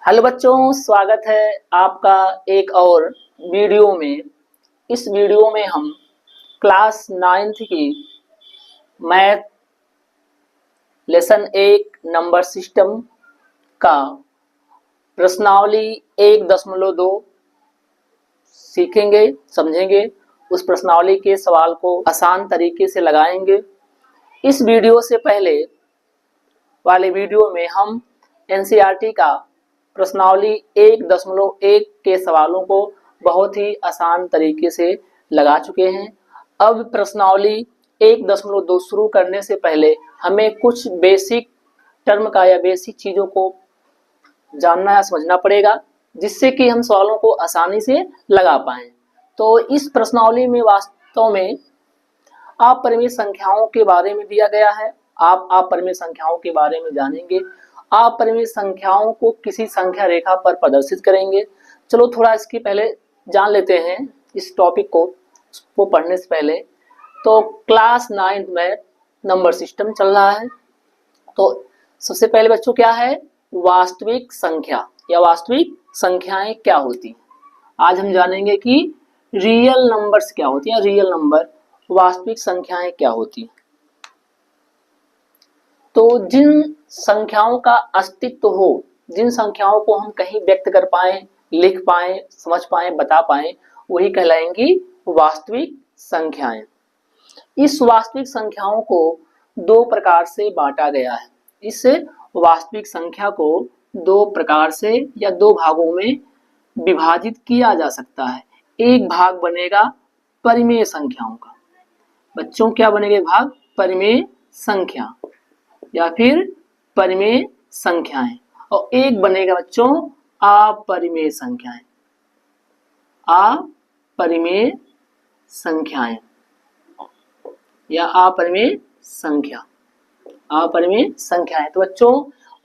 Hello बच्चों, स्वागत है आपका एक और वीडियो में। इस वीडियो में हम क्लास 9th की मैथ लेसन 1 नंबर सिस्टम का प्रश्नावली 1.2 सीखेंगे, समझेंगे। उस प्रश्नावली के सवाल को आसान तरीके से लगाएंगे। इस वीडियो से पहले वाले वीडियो में हम एनसीईआरटी का प्रश्नावली 1.1 के सवालों को बहुत ही आसान तरीके से लगा चुके हैं। अब प्रश्नावली 1.2 शुरू करने से पहले हमें कुछ बेसिक टर्म का या बेसिक चीज़ों को जानना या समझना पड़ेगा, जिससे कि हम सवालों को आसानी से लगा पाएं। तो इस प्रश्नावली में वास्तव में अपरिमेय संख्याओं के बारे में दिया गया है। आप अपरिमेय संख्याओं के बारे में जानेंगे। अपरिमेय संख्याओं को किसी संख्या रेखा पर प्रदर्शित करेंगे। चलो थोड़ा इसके पहले जान लेते हैं इस टॉपिक को पढ़ने से पहले। तो क्लास 9 में नंबर सिस्टम चल रहा है। तो सबसे पहले बच्चों क्या है वास्तविक संख्या या वास्तविक संख्याएं क्या होती हैं। आज हम जानेंगे कि रियल नंबर्स क्या होती हैं, रियल नंबर वास्तविक संख्याएं क्या होती हैं। तो जिन संख्याओं का अस्तित्व हो, जिन संख्याओं को हम कहीं व्यक्त कर पाए, लिख पाए, समझ पाए, बता पाए, वही कहलाएंगी वास्तविक संख्याएं। इस वास्तविक संख्याओं को दो प्रकार से बांटा गया है। इस वास्तविक संख्या को दो प्रकार से या दो भागों में विभाजित किया जा सकता है। एक भाग बनेगा परिमेय संख्याओं का। बच्चों क्या बनेगा भाग? परिमेय संख्या या फिर परिमेय संख्याएं। और एक बनेगा बच्चों अपरिमेय संख्याएं। अपरिमेय संख्याएं या अपरिमेय संख्या, अपरिमेय संख्याएं। तो बच्चों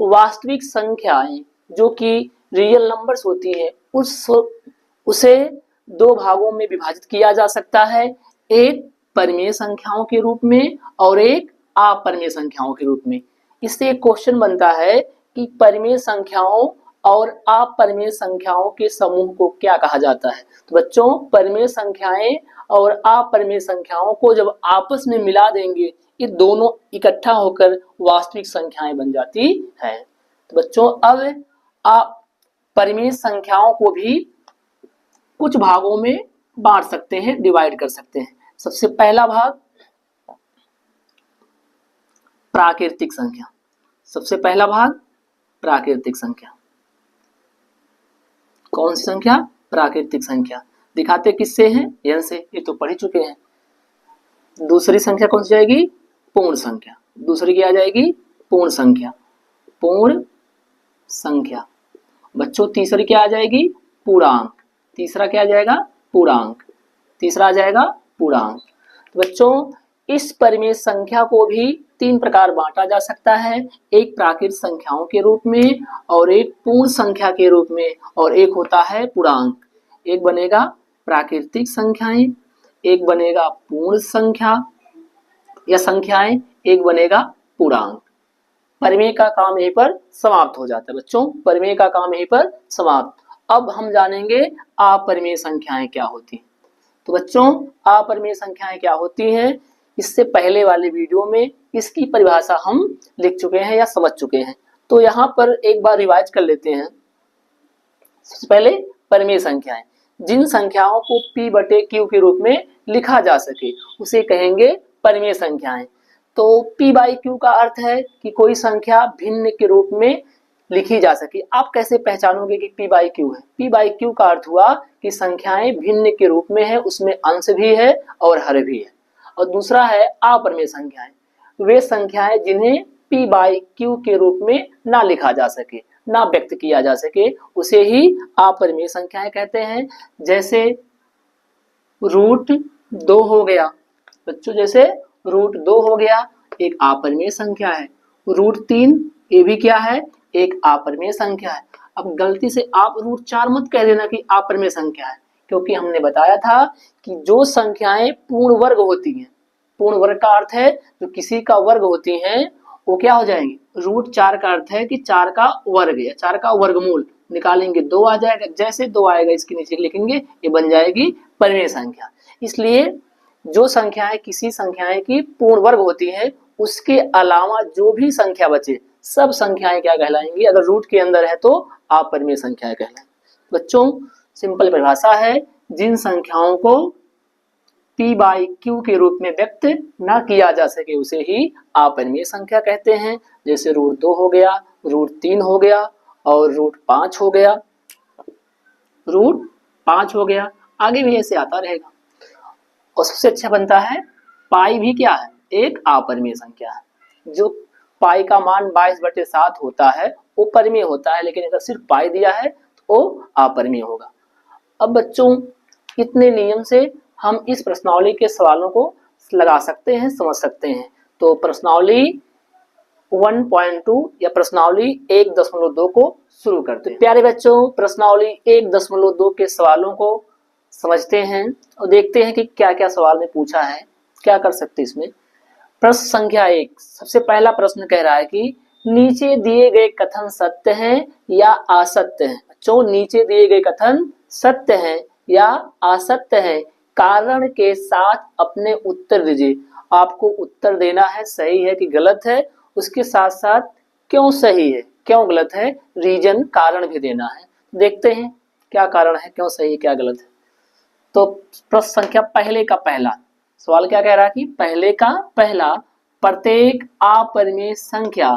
वास्तविक संख्याएं जो कि रियल नंबर्स होती है उसे दो भागों में विभाजित किया जा सकता है। एक परिमेय संख्याओं के रूप में और एक अपरिमेय संख्याओं के रूप में। इससे एक क्वेश्चन बनता है कि परिमेय संख्याओं और अपरिमेय संख्याओं के समूह को क्या कहा जाता है। तो बच्चों परिमेय संख्याएं और अपरिमेय संख्याओं को जब आपस में मिला देंगे, ये दोनों इकट्ठा होकर वास्तविक संख्याएं बन जाती है। तो बच्चों अब परिमेय संख्याओं को भी कुछ भागों में बांट सकते हैं, डिवाइड कर सकते हैं। सबसे पहला भाग प्राकृतिक संख्या। सबसे पहला भाग प्राकृतिक संख्या। कौन सी संख्या? प्राकृतिक संख्या। दिखाते किससे हैं? n से, ये तो पढ़ ही चुके हैं। दूसरी संख्या कौन सी जाएगी? पूर्ण संख्या। दूसरी क्या आ जाएगी? पूर्ण संख्या। पूर्ण संख्या। बच्चों तीसरी क्या आ जाएगी? पूर्णांक। तीसरा क्या आ जाएगा? पूर्णांक। तीसरा आ जाएगा पूर्णांक। तो बच्चों इस परिमेय संख्या को भी तीन प्रकार बांटा जा सकता है। एक प्राकृतिक संख्याओं के रूप में और एक पूर्ण संख्या के रूप में और एक होता है पूर्णांक। एक बनेगा प्राकृतिक संख्याएं, एक बनेगा पूर्ण संख्या या संख्याएं, एक बनेगा पूर्णांक। परिमेय का काम यहीं पर समाप्त हो जाता है बच्चों। परिमेय का काम यहीं पर समाप्त। अब हम जानेंगे अपरिमेय संख्याएं क्या होती हैं। तो बच्चों अपरिमेय संख्याएं क्या होती हैं, इससे पहले वाले वीडियो में इसकी परिभाषा हम लिख चुके हैं या समझ चुके हैं। तो यहाँ पर एक बार रिवाइज कर लेते हैं। सबसे पहले परिमेय संख्याएं, जिन संख्याओं को p/q के रूप में लिखा जा सके उसे कहेंगे परिमेय संख्याएं। तो p/q का अर्थ है कि कोई संख्या भिन्न के रूप में लिखी जा सके। आप कैसे पहचानोगे कि p/q है? p/q का अर्थ हुआ कि संख्याएं भिन्न के रूप में है, उसमें अंश भी है और हर भी है। और दूसरा है अपरिमेय संख्याएं, वे संख्याएं जिन्हें p/q के रूप में ना लिखा जा सके, ना व्यक्त किया जा सके, उसे ही अपरिमेय संख्याएं कहते हैं। जैसे √2 हो गया बच्चों, जैसे √2 हो गया, एक अपरिमेय संख्या है। √3 ये भी क्या है? एक अपरिमेय संख्या है। अब गलती से आप √4 मत कह देना कि अपरिमेय संख्या है, क्योंकि हमने बताया था कि जो संख्याएं पूर्ण वर्ग होती हैं, पूर्ण वर्ग का अर्थ है जो किसी का वर्ग होती हैं, वो क्या हो जाएंगे? √4 का अर्थ है कि 4 का वर्ग या 4 का वर्गमूल, निकालेंगे 2 आ जाएगा, जैसे 2 आएगा इसके नीचे लिखेंगे, ये बन जाएगी परिमेय संख्या। इसलिए जो संख्याएं किसी संख्याएं की पूर्ण वर्ग होती है, उसके अलावा जो भी संख्या बचे सब संख्याएं क्या कहलाएंगी, अगर रूट के अंदर है तो अपरिमेय संख्याएं कहलाएंगी। बच्चों सिंपल परिभाषा है, जिन संख्याओं को p बाई क्यू के रूप में व्यक्त न किया जा सके उसे ही अपरिमेय संख्या कहते हैं। जैसे √2 हो गया, √3 हो गया और √5 हो गया, √5 हो गया, आगे भी ऐसे आता रहेगा। और सबसे अच्छा बनता है पाई भी क्या है, एक अपरिमेय संख्या है। जो पाई का मान 22/7 होता है वो परिमेय होता है, लेकिन अगर सिर्फ पाई दिया है तो वो अपरिमेय होगा। अब बच्चों इतने नियम से हम इस प्रश्नावली के सवालों को लगा सकते हैं, समझ सकते हैं। तो प्रश्नावली 1.2 या प्रश्नावली 1.2 को शुरू करते हैं। प्यारे बच्चों प्रश्नावली 1.2 के सवालों को समझते हैं और देखते हैं कि क्या क्या सवाल में पूछा है, क्या कर सकते इसमें। प्रश्न संख्या 1, सबसे पहला प्रश्न कह रहा है कि नीचे दिए गए कथन सत्य हैं या असत्य हैं। बच्चों नीचे दिए गए कथन सत्य हैं या असत्य हैं, कारण के साथ अपने उत्तर दीजिए। आपको उत्तर देना है सही है कि गलत है, उसके साथ साथ क्यों सही है क्यों गलत है, रीजन कारण भी देना है। देखते हैं क्या कारण है, क्यों सही है क्या गलत है। तो प्रश्न संख्या पहले का पहला सवाल क्या कह रहा है कि पहले का पहला, प्रत्येक अपरिमेय संख्या,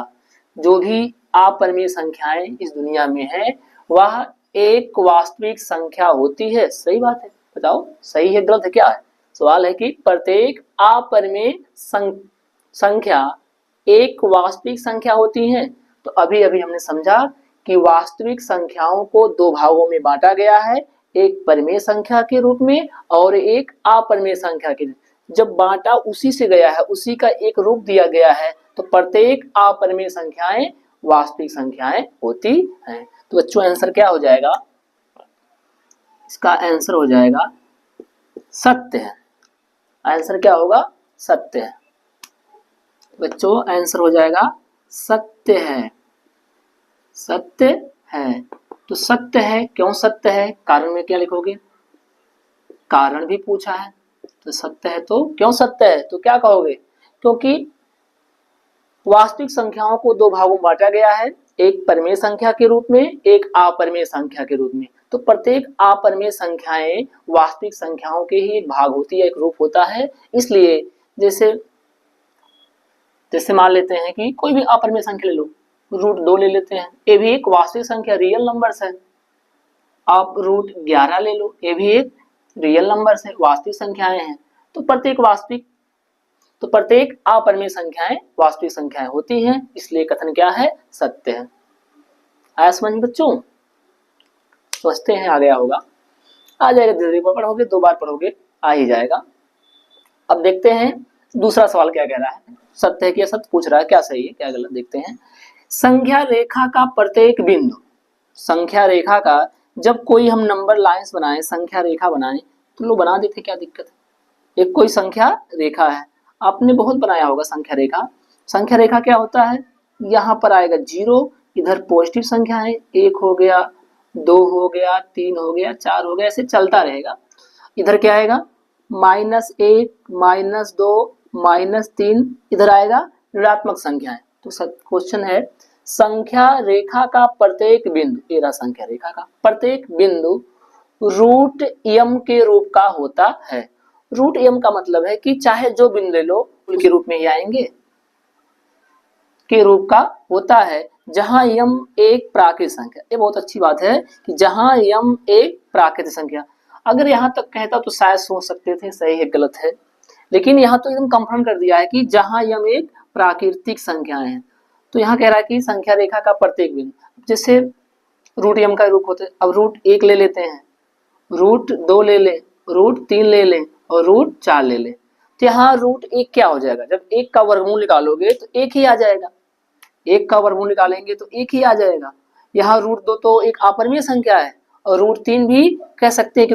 जो भी अपरिमेय संख्याएं इस दुनिया में है वह एक वास्तविक संख्या होती है। सही बात है, बताओ सही है गलत है क्या है। सवाल है कि प्रत्येक अपरिमेय संख्या एक वास्तविक संख्या होती है। तो अभी अभी हमने समझा कि वास्तविक संख्याओं को दो भागों में बांटा गया है, एक परिमेय संख्या के रूप में और एक अपरिमेय संख्या के। जब बांटा उसी से गया है, उसी का एक रूप दिया गया है, तो प्रत्येक अपरिमेय संख्याएं वास्तविक संख्याएं होती हैं। तो बच्चों आंसर क्या हो जाएगा, इसका आंसर हो जाएगा सत्य है। आंसर क्या होगा, सत्य है। बच्चों आंसर हो जाएगा सत्य है, सत्य है। तो सत्य है, क्यों सत्य है, कारण में क्या लिखोगे, कारण भी पूछा है। तो सत्य है तो क्यों सत्य है, तो क्या कहोगे, क्योंकि वास्तविक संख्याओं को दो भागों में बांटा गया है, एक परिमेय संख्या के रूप में एक अपरिमेय संख्या के रूप में। तो प्रत्येक अपरिमेय संख्याएं वास्तविक संख्याओं के ही एक भाग होती है, एक रूप होता है। इसलिए जैसे मान लेते हैं कि कोई भी अपरिमेय संख्या ले लो, √2 ले लेते हैं, ये भी एक वास्तविक संख्या रियल नंबर्स है। आप √11 ले लो, ये भी एक रियल नंबर्स है, वास्तविक संख्याएं हैं। तो प्रत्येक अपरिमेय संख्याएं वास्तविक संख्याएं होती हैं, इसलिए कथन क्या है, सत्य है। आया समझ बच्चों, समझते हैं आ गया होगा, आ जाएगा, धीरे धीरे पढ़ोगे, 2 बार पढ़ोगे आ ही जाएगा। अब देखते हैं दूसरा सवाल क्या कह रहा है, सत्य है कि असत्य पूछ रहा है, क्या सही है क्या गलत देखते हैं। संख्या रेखा का प्रत्येक बिंदु, संख्या रेखा का जब कोई हम नंबर लाइंस बनाए, संख्या रेखा बनाए, तो लोग बना देते, क्या दिक्कत है। एक कोई संख्या रेखा है, आपने बहुत बनाया होगा संख्या रेखा। संख्या रेखा क्या होता है, यहाँ पर आएगा 0, इधर पॉजिटिव संख्या है, 1 हो गया, 2 हो गया, 3 हो गया, 4 हो गया, ऐसे चलता रहेगा। इधर क्या आएगा, -1, -2, -3, इधर आएगा ऋणात्मक संख्याएं। तो क्वेश्चन है संख्या रेखा का प्रत्येक बिंदु, ये रहा संख्या रेखा का प्रत्येक बिंदु √m के रूप का होता है। √m का मतलब है कि चाहे जो बिंदु ले लो उनके रूप में ही आएंगे, के रूप का होता है, जहां m एक प्राकृतिक संख्या। ये बहुत अच्छी बात है कि जहां m एक प्राकृतिक संख्या। अगर यहां तक कहता तो शायद सोच सकते थे सही है गलत है, लेकिन यहाँ तो एकदम कंफर्म कर दिया है कि जहां m एक प्राकृतिक संख्याएं हैं। तो यहाँ कह रहा है कि संख्या रेखा का प्रत्येक बिंदु, जैसे √m का रूप होते हैं, अब √1 ले लेते हैं, √2 ले लें, √3 ले लें और √4 ले लें। तो यहाँ √1 क्या हो जाएगा, जब 1 का वर्गमूल निकालोगे तो 1 ही आ जाएगा, 1 का वर्गमूल निकालेंगे तो 1 ही आ जाएगा। यहाँ √2 तो एक अपरिमेय संख्या है और √3 भी कह सकते हैं कि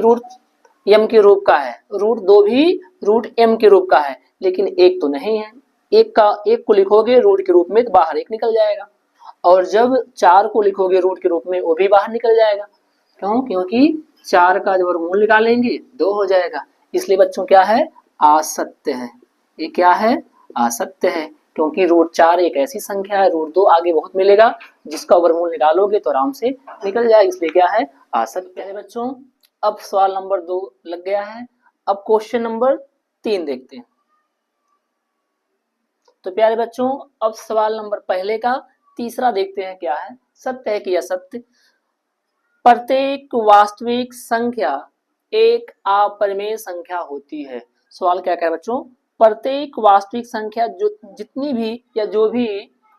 √m के रूप का है, √2 भी √m के रूप का है, लेकिन 1 तो नहीं है। 1 को लिखोगे रूट के रूप में तो बाहर 1 निकल जाएगा। और जब 4 को लिखोगे रूट के रूप में वो भी बाहर निकल जाएगा। क्यों? क्योंकि 4 का जब वर्गमूल निकालेंगे 2 हो जाएगा। इसलिए बच्चों क्या है? असत्य है। ये क्या है? असत्य है, क्योंकि रूट 4 एक ऐसी संख्या है, रूट 2 आगे बहुत मिलेगा, जिसका वर्गमूल निकालोगे तो आराम से निकल जाएगा, इसलिए क्या है? असत्य है बच्चों। अब सवाल नंबर 2 लग गया है। अब क्वेश्चन नंबर 3 देखते हैं। तो प्यारे बच्चों, अब सवाल नंबर पहले का तीसरा देखते हैं क्या है। सत्य है कि असत्य? प्रत्येक वास्तविक संख्या एक अपरिमेय संख्या होती है। सवाल क्या है बच्चों? प्रत्येक वास्तविक संख्या जो जितनी भी या जो भी,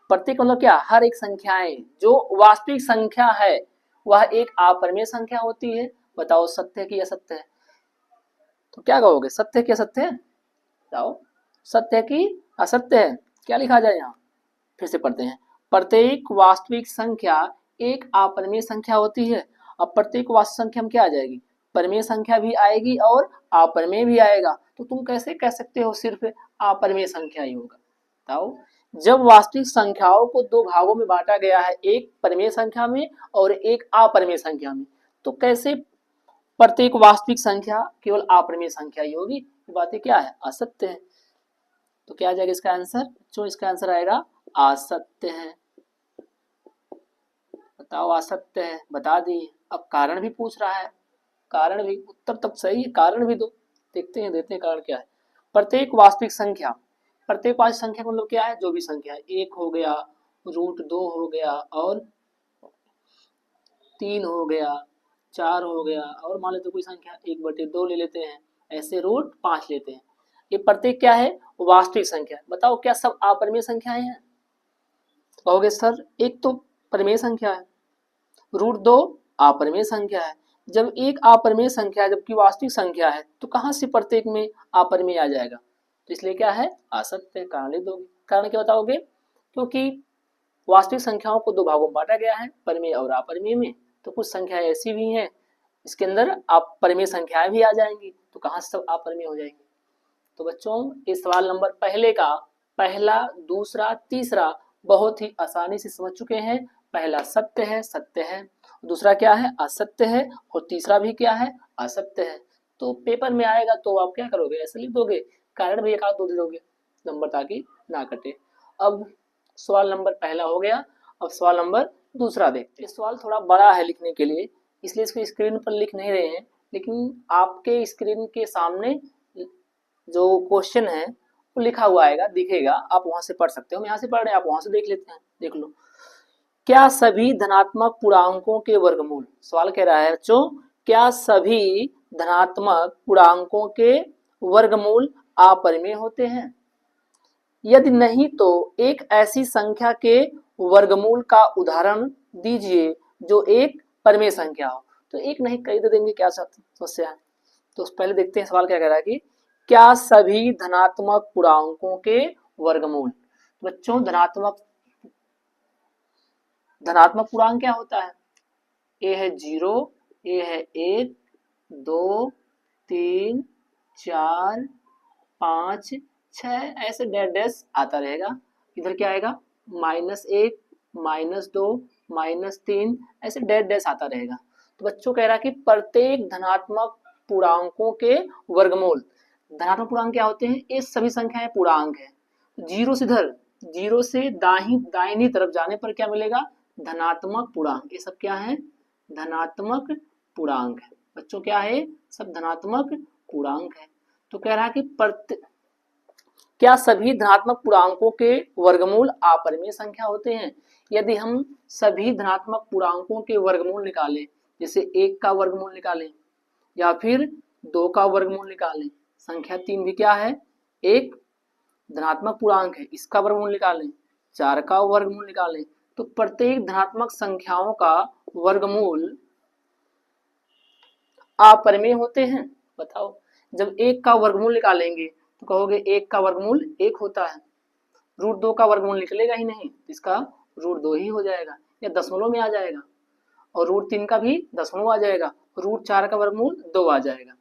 प्रत्येक मतलब क्या? हर एक संख्याएं जो वास्तविक संख्या है वह एक अपरिमेय संख्या होती है। बताओ सत्य है कि असत्य है? तो क्या कहोगे, सत्य है कि असत्य है? बताओ सत्य है कि असत्य है? क्या लिखा जाए यहाँ? फिर से पढ़ते हैं। प्रत्येक वास्तविक संख्या एक अपरिमेय संख्या होती है। अब प्रत्येक वास्तविक संख्या में क्या आ जाएगी? परिमेय संख्या भी आएगी और अपरिमेय भी आएगा। तो तुम कैसे कह सकते हो सिर्फ अपरिमेय संख्या ही होगा? बताओ। जब वास्तविक संख्याओं को दो भागों में बांटा गया है, एक परिमेय संख्या में और एक अपरिमेय संख्या में, तो कैसे प्रत्येक वास्तविक संख्या केवल अपरिमेय संख्या ही होगी? ये बातें क्या है? असत्य है। तो क्या आ जाएगा इसका आंसर? जो इसका आंसर आएगा असत्य है। बताओ असत्य है, बता दिए। अब कारण भी पूछ रहा है, कारण भी, उत्तर तब सही है, कारण भी दो। देखते हैं, देते हैं कारण क्या है। प्रत्येक वास्तविक संख्या, प्रत्येक वास्तविक संख्या का मतलब क्या है? जो भी संख्या है, 1 हो गया, रूट 2 हो गया, और 3 हो गया, 4 हो गया, और मान लेते कोई संख्या 1/2 ले लेते हैं, ऐसे रूट 5 लेते हैं। ये प्रत्येक क्या है? वास्तविक संख्या। बताओ क्या सब अपरिमेय संख्याएं हैं? कहोगे सर एक तो परिमेय संख्या है, रूट 2 अपरिमेय संख्या है। जब एक अपरिमेय संख्या है जबकि वास्तविक संख्या है, तो कहां से प्रत्येक में अपरिमेय आ जाएगा? तो इसलिए क्या है? असत्य। कारण लिख दोगे। कारण क्या बताओगे? क्योंकि वास्तविक संख्याओं को दो भागों में बांटा गया है, परिमेय और अपरिमेय में। तो कुछ संख्याएं ऐसी भी हैं इसके अंदर आप परिमेय संख्याएं भी आ जाएंगी, तो कहां से सब अपरिमेय हो जाएंगे? तो बच्चों इस सवाल नंबर पहले का पहला, दूसरा, तीसरा बहुत ही आसानी से समझ चुके हैं। पहला सत्य है, सत्य है। दूसरा क्या है? असत्य है। और तीसरा भी क्या है? असत्य है। तो पेपर में आएगा तो आप क्या करोगे? ऐसे लिख दोगे, कारण भी एक आध दो दे दोगे नंबर, ताकि ना कटे। अब सवाल नंबर पहला हो गया। अब सवाल नंबर दूसरा देखते हैं। सवाल थोड़ा बड़ा है लिखने के लिए, इसलिए इसको स्क्रीन पर लिख नहीं रहे हैं, लेकिन आपके स्क्रीन के सामने जो क्वेश्चन है वो लिखा हुआ आएगा, दिखेगा, आप वहां से पढ़ सकते हो। हम यहाँ से पढ़ रहे हैं, आप वहां से देख लेते हैं। देख लो। क्या सभी धनात्मक पूर्णांकों के वर्गमूल, सवाल कह रहा है बच्चों, क्या सभी धनात्मक पूर्णांकों के वर्गमूल अपरिमेय होते हैं? यदि नहीं तो एक ऐसी संख्या के वर्गमूल का उदाहरण दीजिए जो एक परिमेय संख्या हो। तो एक नहीं कई दे देंगे, क्या समस्या है? तो पहले देखते हैं सवाल क्या कह रहा है कि क्या सभी धनात्मक पूर्णांकों के वर्गमूल। बच्चों धनात्मक पूर्णांक क्या होता है? ए है 0, ए है 1, 2, 3, 4, 5, 6, ऐसे डैश डैश आता रहेगा। इधर क्या आएगा? -1, -2, -3, ऐसे डैश डैश आता रहेगा। तो बच्चों कह रहा है कि प्रत्येक धनात्मक पूर्णांकों के वर्गमूल। धनात्मक पूर्णांक क्या होते हैं? ये सभी संख्याएं पूर्णांक है। जीरो से दाहिनी तरफ जाने पर क्या मिलेगा? धनात्मक पूर्णांक। ये सब क्या है? धनात्मक पूर्णांक है। बच्चों क्या है? सब धनात्मक पूर्णांक है। तो कह रहा है कि क्या सभी धनात्मक पूर्णांकों के वर्गमूल अपरिमेय संख्या होते हैं? यदि हम सभी धनात्मक पूर्णांकों के वर्गमूल निकालें, जैसे 1 का वर्गमूल निकालें या फिर 2 का वर्गमूल निकालें, संख्या 3 भी क्या है? एक धनात्मक पूर्णांक है, इसका वर्गमूल निकालें, 4 का वर्गमूल निकालें, तो प्रत्येक धनात्मक संख्याओं का वर्गमूल अपरिमेय होते हैं। बताओ, जब 1 का वर्गमूल निकालेंगे तो कहोगे 1 का वर्गमूल 1 होता है, रूट 2 का वर्गमूल निकलेगा ही नहीं, इसका रूट 2 ही हो जाएगा या दशमलव में आ जाएगा, और रूट 3 का भी दशमलव आ जाएगा, रूट 4 का वर्गमूल 2 आ जाएगा।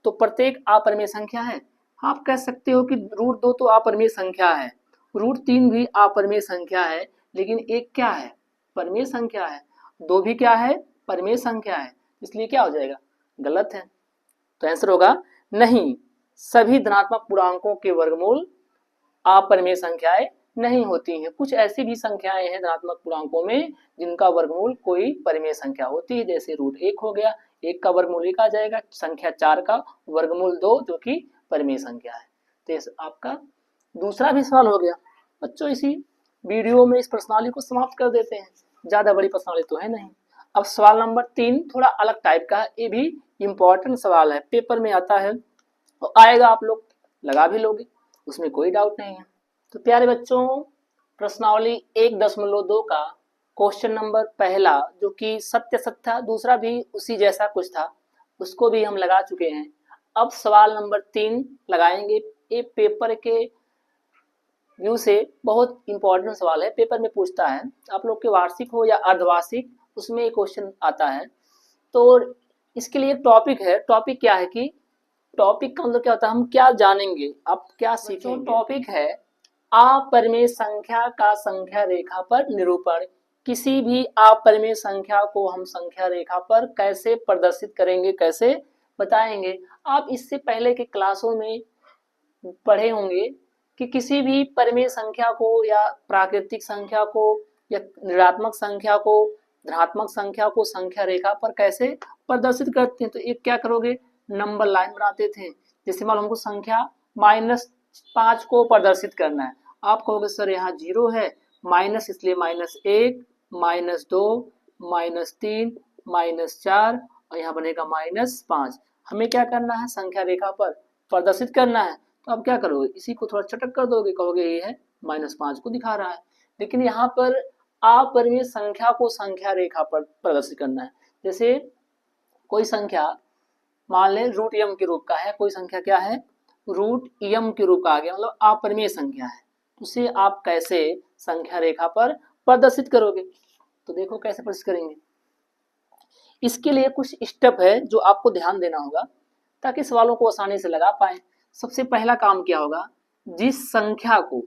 तो प्रत्येक अपरिमेय संख्या है। आप कह सकते हो कि रूट 2 तो अपरिमेय संख्या है, रूट 3 भी अपरिमेय संख्या है, लेकिन एक क्या है, परिमेय संख्या है, 2 भी क्या है, परिमेय संख्या है, इसलिए क्या हो जाएगा, गलत है। तो आंसर होगा नहीं, सभी धनात्मक पूर्णांकों के वर्गमूल अपरिमेय संख्याएं नहीं होती हैं। कुछ ऐसी भी संख्याएं हैं धनात्मक पूर्णांकों में जिनका वर्गमूल कोई परिमेय संख्या होती है, जैसे √1 हो गया, 1 का वर्गमूल 1 आ जाएगा, संख्या 4 का वर्गमूल 2 जो कि परिमेय संख्या है। तो आपका दूसरा भी सवाल हो गया। बच्चों इसी वीडियो में इस प्रश्नावली को समाप्त कर देते हैं, ज्यादा बड़ी प्रश्नावली तो है नहीं। अब सवाल नंबर 3 थोड़ा अलग टाइप का, ये भी इंपॉर्टेंट सवाल है, पेपर में आता है और आएगा, आप लोग लगा भी लोगे, उसमें कोई डाउट नहीं है। तो प्यारे बच्चों, प्रश्नावली 1.2 का क्वेश्चन नंबर पहला जो कि सत्य सत्य था, दूसरा भी उसी जैसा कुछ था, उसको भी हम लगा चुके हैं। अब सवाल नंबर 3 लगाएंगे। ये पेपर के व्यू से बहुत इंपॉर्टेंट सवाल है, पेपर में पूछता है, आप लोग के वार्षिक हो या अर्धवार्षिक उसमें एक क्वेश्चन आता है। तो इसके लिए टॉपिक है, टॉपिक क्या है कि टॉपिक का मतलब क्या होता है, हम क्या जानेंगे, आप क्या सीखेंगे। टॉपिक है अपरिमेय संख्या का संख्या रेखा पर निरूपण। किसी भी अपरिमेय संख्या को हम संख्या रेखा पर कैसे प्रदर्शित करेंगे, कैसे बताएंगे। आप इससे पहले के क्लासों में पढ़े होंगे कि किसी भी परिमेय संख्या को या प्राकृतिक संख्या को या ऋणात्मक संख्या को धनात्मक संख्या को संख्या रेखा पर कैसे प्रदर्शित करते हैं। तो एक क्या करोगे, नंबर लाइन बनाते थे। जैसे मान लो हमको संख्या -5 को प्रदर्शित करना है, आप कहोगे सर यहाँ 0 है, माइनस इसलिए -1, -2, -3, -4 और यहाँ बनेगा -5। हमें क्या करना है, संख्या रेखा पर प्रदर्शित करना है। तो अब क्या करोगे, इसी को थोड़ा चटक कर दोगे, कहोगे ये है -5 को दिखा रहा है। लेकिन यहाँ पर अपरिमेय संख्या को संख्या रेखा पर प्रदर्शित करना है। जैसे कोई संख्या मान ले √m के रूप का है, कोई संख्या क्या है, √m के रूप का आ गया, मतलब अपरिमेय संख्या है, उसे आप कैसे संख्या रेखा पर प्रदर्शित करोगे। तो देखो कैसे प्रदर्शित करेंगे। इसके लिए कुछ स्टेप है जो आपको ध्यान देना होगा ताकि सवालों को आसानी से लगा पाए। सबसे पहला काम क्या होगा, जिस संख्या को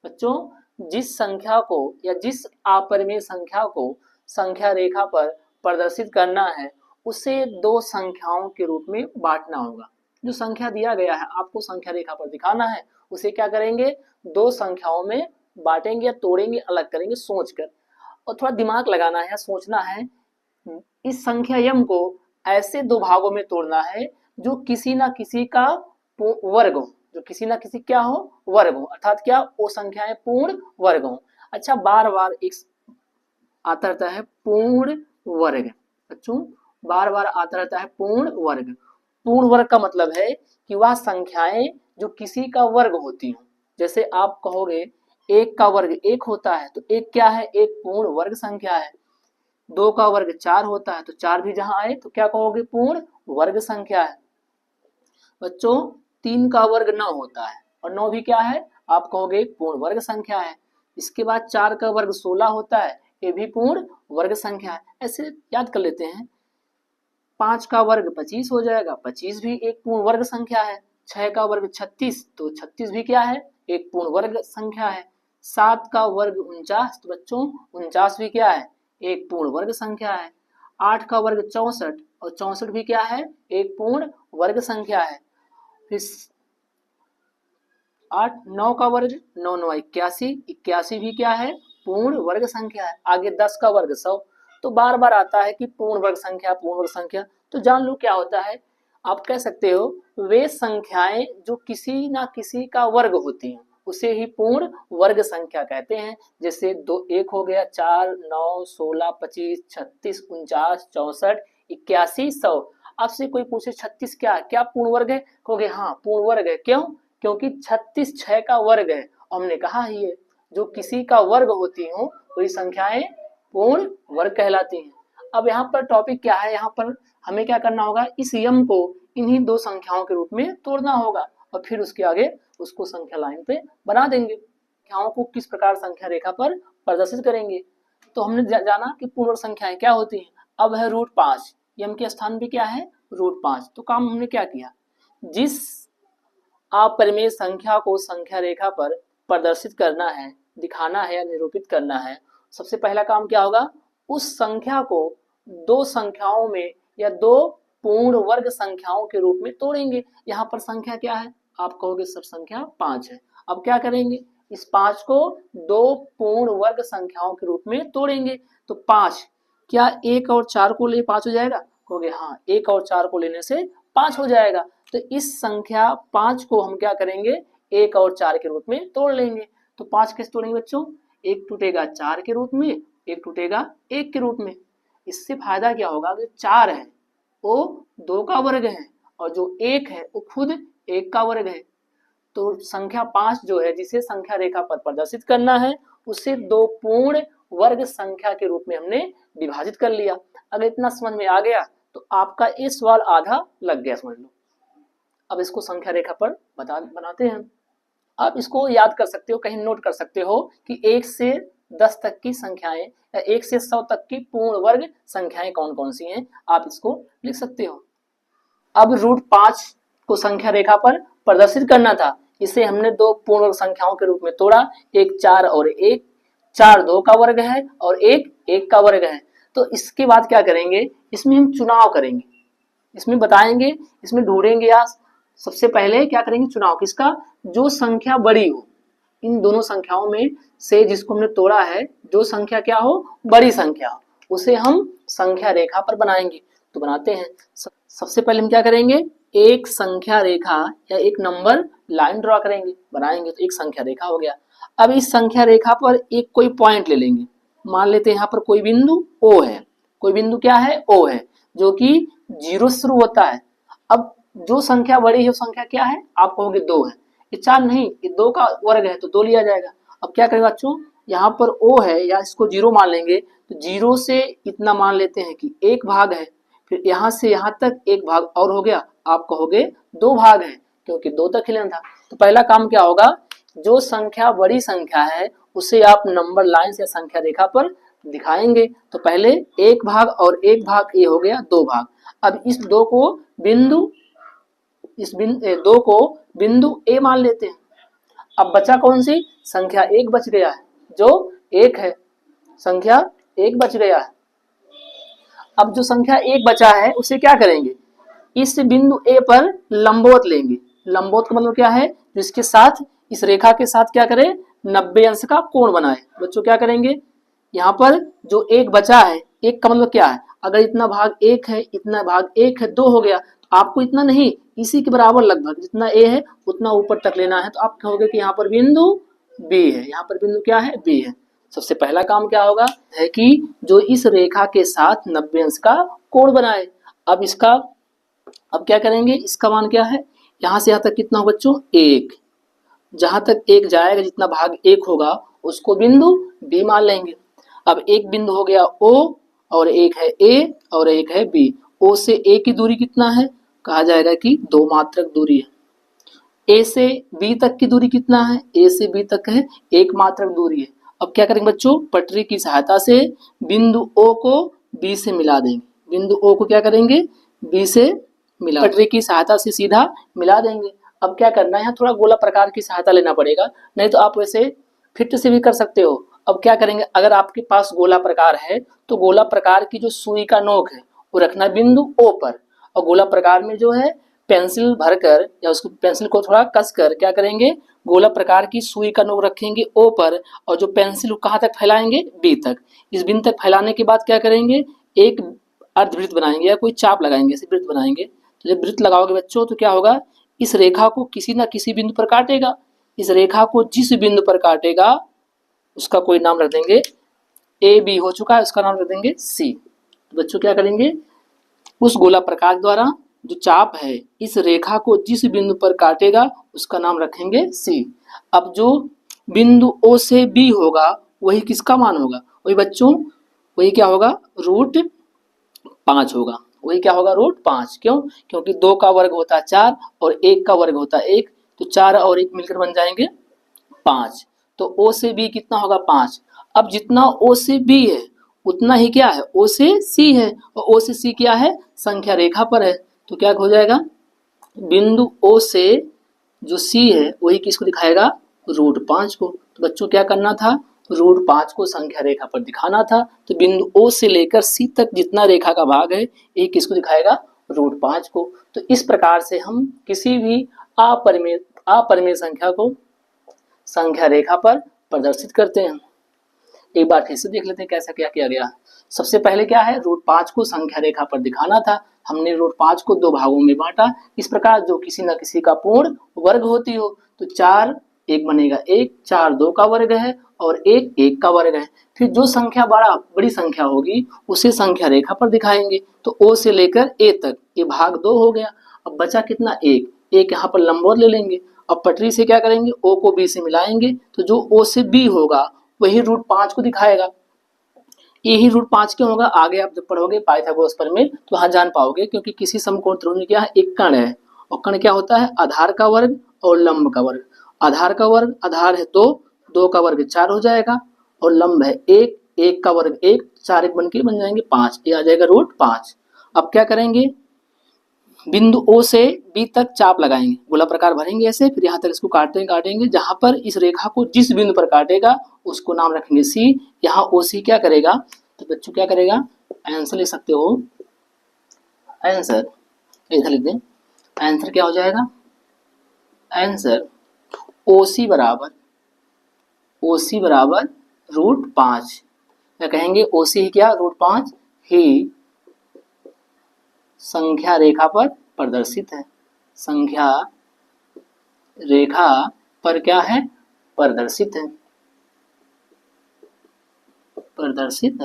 बच्चों, जिस संख्या को या जिस अपरिमेय संख्या को संख्या रेखा पर प्रदर्शित करना है उसे 2 संख्याओं के रूप में बांटना होगा। जो संख्या दिया गया है आपको संख्या रेखा पर दिखाना है, उसे क्या करेंगे, 2 संख्याओं में बांटेंगे या तोड़ेंगे, अलग करेंगे सोचकर। और थोड़ा दिमाग लगाना है, सोचना है। इस संख्या m को ऐसे 2 भागों में तोड़ना है जो किसी ना किसी का वर्ग हो, जो किसी ना किसी क्या हो, वर्ग हो, अर्थात क्या, वो संख्याएं पूर्ण वर्ग हो। अच्छा, बार बार एक आता रहता है पूर्ण वर्ग, बच्चों बार बार आता रहता है पूर्ण वर्ग। पूर्ण वर्ग का मतलब है कि वह संख्याएं जो किसी का वर्ग होती हो। जैसे आप कहोगे 1 का वर्ग 1 होता है, तो 1 क्या है, एक पूर्ण वर्ग संख्या है। 2 का वर्ग 4 होता है, तो 4 भी जहां आए तो क्या कहोगे, पूर्ण वर्ग संख्या है। बच्चों 3 का वर्ग 9 होता है और 9 भी क्या है, आप कहोगे पूर्ण वर्ग संख्या है। इसके बाद 4 का वर्ग 16 होता है, ये भी पूर्ण वर्ग संख्या है। ऐसे याद कर लेते हैं। 5 का वर्ग 25 हो जाएगा, 25 भी एक पूर्ण वर्ग संख्या है। 6 का वर्ग 36, तो 36 भी क्या है, एक पूर्ण वर्ग संख्या है। 7 का वर्ग 49, तो बच्चों 49 भी क्या है, एक पूर्ण वर्ग संख्या है। 8 का वर्ग 64 और 64 भी क्या है, एक पूर्ण वर्ग संख्या है। फिर 9 का वर्ग 9 9 81, 81 भी क्या है, पूर्ण वर्ग संख्या है। आगे 10 का वर्ग 100। तो बार बार आता है कि पूर्ण वर्ग संख्या, पूर्ण वर्ग संख्या, तो जान लो क्या होता है। आप कह सकते हो वे संख्याएं जो किसी ना किसी का वर्ग होती हैं उसे ही पूर्ण वर्ग संख्या कहते हैं। जैसे 1 हो गया, 4, 9, 16, 25, 36, 49, 64, 81, 100। आपसे कोई पूछे 36 क्या पूर्ण वर्ग है, कहोगे हाँ पूर्ण वर्ग है। क्यों, क्योंकि 36 6 का वर्ग है। हमने कहा ही है जो किसी का वर्ग होती हो वही संख्याएं पूर्ण वर्ग कहलाती हैं। अब यहाँ पर टॉपिक क्या है, यहाँ पर हमें क्या करना होगा, इस यम को इन्हीं 2 संख्याओं के रूप में तोड़ना होगा और फिर उसके आगे उसको संख्या लाइन पे बना देंगे। संख्याओं को किस प्रकार संख्या रेखा पर प्रदर्शित करेंगे। तो हमने जाना कि पूर्ण संख्याएं क्या होती हैं। अब है √5, यम के स्थान पे क्या है, √5। तो काम हमने क्या किया, जिस अपरिमेय संख्या को संख्या रेखा पर प्रदर्शित करना है, दिखाना है या निरूपित करना है, सबसे पहला काम क्या होगा, उस संख्या को दो संख्याओं में या दो पूर्ण वर्ग संख्याओं के रूप में तोड़ेंगे। यहाँ पर संख्या क्या है, आप कहोगे सर संख्या 5 है। अब क्या करेंगे, इस 5 को दो पूर्ण वर्ग संख्याओं के रूप में तोड़ेंगे। तो 5 क्या 1 और 4 को ले 5 हो जाएगा, कहोगे हाँ 1 और 4 को लेने से 5 हो जाएगा। तो इस संख्या 5 को हम क्या करेंगे, 1 और 4 के रूप में तोड़ लेंगे। तो 5 कैसे तोड़ेंगे बच्चों, एक टूटेगा 4 के रूप में, एक टूटेगा 1 के रूप में। इससे फायदा क्या होगा, जो 4 है वो 2 का वर्ग है और जो 1 है वो खुद 1 का वर्ग है। तो संख्या 5 जो है, जिसे संख्या रेखा पर प्रदर्शित करना है, उसे दो पूर्ण वर्ग संख्या के रूप में हमने विभाजित कर लिया। अगर इतना समझ में आ गया तो आपका ये सवाल आधा लग गया, समझ लो। अब इसको संख्या रेखा पर बनाते हैं। आप इसको याद कर सकते हो, कहीं नोट कर सकते हो कि 1 से 10 तक की संख्याएं या 1 से 100 तक की पूर्ण वर्ग संख्याएं कौन कौन सी हैं, आप इसको लिख सकते हो। अब √5 को संख्या रेखा पर प्रदर्शित करना था, इसे हमने दो पूर्ण वर्ग संख्याओं के रूप में तोड़ा, एक 4 और 1, 4 2 का वर्ग है और 1 1 का वर्ग है। तो इसके बाद क्या करेंगे, इसमें हम चुनाव करेंगे, इसमें बताएंगे, इसमें ढूंढेंगे या सबसे पहले क्या करेंगे, चुनाव किसका, जो संख्या बड़ी हो, इन दोनों संख्याओं में से जिसको हमने तोड़ा है, जो संख्या क्या हो, बड़ी संख्या हो, उसे हम संख्या रेखा पर बनाएंगे। तो बनाते हैं। सबसे पहले हम क्या करेंगे, एक संख्या रेखा या एक नंबर लाइन ड्रॉ करेंगे, बनाएंगे। तो एक संख्या रेखा हो गया। अब इस संख्या रेखा पर एक कोई पॉइंट ले लेंगे, मान लेते हैं यहाँ पर कोई बिंदु O है, कोई बिंदु क्या है, O है, जो कि 0 से शुरू होता है। अब जो संख्या बड़ी है वो संख्या क्या है, आप कहोगे 2 है, ये 4 नहीं, ये 2 का वर्ग है तो 2 लिया जाएगा। अब क्या करेंगे बच्चों, यहाँ पर O है या इसको 0 मान लेंगे, तो 0 से इतना मान लेते हैं कि 1 भाग है, फिर यहाँ से यहाँ तक 1 भाग और हो गया, आप कहोगे 2 भाग है, क्योंकि 2 तक ही लेना था। तो पहला काम क्या होगा, जो संख्या बड़ी संख्या है उसे आप नंबर लाइन या संख्या रेखा पर दिखाएंगे। तो पहले 1 भाग और 1 भाग, ये हो गया 2 भाग। अब इस 2 को बिंदु A मान लेते हैं। अब बचा कौन सी संख्या, 1 बच गया है, जो 1 है, संख्या 1 बच गया है। अब जो संख्या 1 बचा है उसे क्या करेंगे, इस बिंदु A पर लंबवत लेंगे। लंबवत का मतलब क्या है, जिसके साथ इस रेखा के साथ क्या करें, 90 अंश का कोण बनाए। बच्चों क्या करेंगे, यहाँ पर जो 1 बचा है, 1 का मतलब क्या है, अगर इतना भाग 1 है, इतना भाग 1 है, 2 हो गया, तो आपको इतना नहीं, इसी के बराबर लगभग जितना A है उतना ऊपर तक लेना है। तो आप कहोगे कि यहाँ पर बिंदु B है, यहाँ पर बिंदु क्या है, B है। सबसे पहला काम क्या होगा, है कि जो इस रेखा के साथ 90 अंश का कोण बनाए। अब क्या करेंगे, इसका मान क्या है, यहाँ से यहाँ तक कितना हो बच्चों, 1, जहां तक 1 जाएगा, जितना भाग 1 होगा उसको बिंदु B मान लेंगे। अब एक बिंदु हो गया O और एक है A और एक है B। O से A की दूरी कितना है, कहा जाएगा कि 2 मात्रक दूरी है। A से B तक की दूरी कितना है, A से B तक है 1 मात्रक दूरी है। अब क्या करेंगे बच्चों, पटरी की सहायता से बिंदु O को B से मिला देंगे। बिंदु O को क्या करेंगे, B से मिला, पटरी की सहायता से सीधा मिला देंगे। अब क्या करना है, यहाँ थोड़ा गोला प्रकार की सहायता लेना पड़ेगा, नहीं तो आप वैसे फिट से भी कर सकते हो। अब क्या करेंगे, अगर आपके पास गोला प्रकार है तो गोला प्रकार की जो सुई का नोक है वो रखना बिंदु O पर, और गोला प्रकार में जो है पेंसिल भरकर या उसको पेंसिल को थोड़ा कसकर क्या करेंगे, गोला प्रकार की सुई का नोक रखेंगे O पर, और जो पेंसिल कहाँ तक फैलाएंगे, B तक। इस बिंदु तक फैलाने के बाद क्या करेंगे, एक अर्धवृत्त बनाएंगे या कोई चाप लगाएंगे, ऐसे वृत्त बनाएंगे। तो जब वृत्त लगाओगे बच्चों तो क्या होगा, इस रेखा को किसी ना किसी बिंदु पर काटेगा। इस रेखा को जिस बिंदु पर काटेगा उसका कोई नाम रख देंगे, AB हो चुका है, उसका नाम रख देंगे C। तो बच्चों क्या करेंगे, उस गोला प्रकार द्वारा जो चाप है इस रेखा को जिस बिंदु पर काटेगा उसका नाम रखेंगे C। अब जो बिंदु O से B होगा वही किसका मान होगा, वही बच्चों वही क्या होगा, √5 होगा। वही क्या होगा, √5। क्यों, क्योंकि 2 का वर्ग होता है 4 और 1 का वर्ग होता है 1, तो 4 और 1 मिलकर बन जाएंगे 5। तो O से B कितना होगा, 5। अब जितना O से B है उतना ही क्या है, O से C है, और O से C क्या है, संख्या रेखा पर है। तो क्या हो जाएगा, बिंदु O से जो C है वही किसको दिखाएगा, √5 को। तो बच्चों क्या करना था, रूट 5 को संख्या रेखा पर दिखाना था, तो बिंदु O से लेकर C तक जितना रेखा का भाग है ये किसको दिखाएगा, रूट 5 को। तो इस प्रकार से हम किसी भी अपरिमेय संख्या को संख्या रेखा पर प्रदर्शित करते हैं। एक बार फिर से देख लेते हैं कैसा क्या किया गया। सबसे पहले क्या है, रूट 5 को संख्या रेखा पर दिखाना था, हमने रूट 5 को दो भागों में बांटा। इस प्रकार जो किसी न किसी का पूर्ण वर्ग होती हो, तो 4 एक बनेगा 1, 4 2 का वर्ग है और 1 1 का वर्ग है। फिर जो संख्या बड़ी संख्या होगी उसे संख्या रेखा पर दिखाएंगे। तो O से लेकर A तक ये भाग 2 हो गया। अब बचा कितना, 1 1 यहाँ पर लंबवत ले लेंगे। अब पटरी से क्या करेंगे, O को B से मिलाएंगे, तो जो O से B होगा वही रूट 5 को दिखाएगा। यही रूट 5 क्यों होगा, आगे आप जब पढ़ोगे पाइथागोरस प्रमेय तो वहां जान पाओगे, क्योंकि किसी समकोण त्रिभुज में क्या है, एक कण है और कण क्या होता है, आधार का वर्ग और लंब का वर्ग। आधार का वर्ग, आधार है 2, 2 का वर्ग 4 हो जाएगा और लंब है 1, 1 का वर्ग 1, 4 1 बन जाएंगे 5, ये आ जाएगा रूट 5। अब क्या करेंगे, बिंदु O से B तक चाप लगाएंगे, गोला प्रकार भरेंगे ऐसे, फिर यहाँ तक इसको काटेंगे। जहां पर इस रेखा को जिस बिंदु पर काटेगा उसको नाम रखेंगे C। यहाँ OC क्या करेगा, तो बच्चों क्या करेगा, आंसर ले सकते हो, आंसर इधर लिख दें, आंसर क्या हो जाएगा, आंसर OC बराबर रूट 5। क्या कहेंगे, OC क्या, रूट 5 ही संख्या रेखा पर प्रदर्शित है। संख्या रेखा पर क्या है, प्रदर्शित है।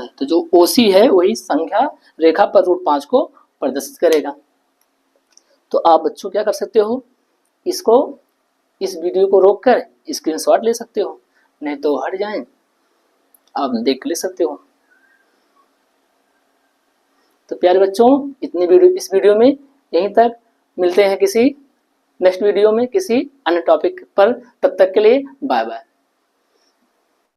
तो जो OC है वही संख्या रेखा पर रूट 5 को प्रदर्शित करेगा। तो आप बच्चों क्या कर सकते हो, इसको, इस वीडियो को रोककर स्क्रीनशॉट ले सकते हो, नहीं तो हट जाएं, आप देख ले सकते हो। तो प्यारे बच्चों, इस वीडियो में यहीं तक, मिलते हैं किसी नेक्स्ट वीडियो में किसी अन्य टॉपिक पर, तब तक के लिए बाय बाय।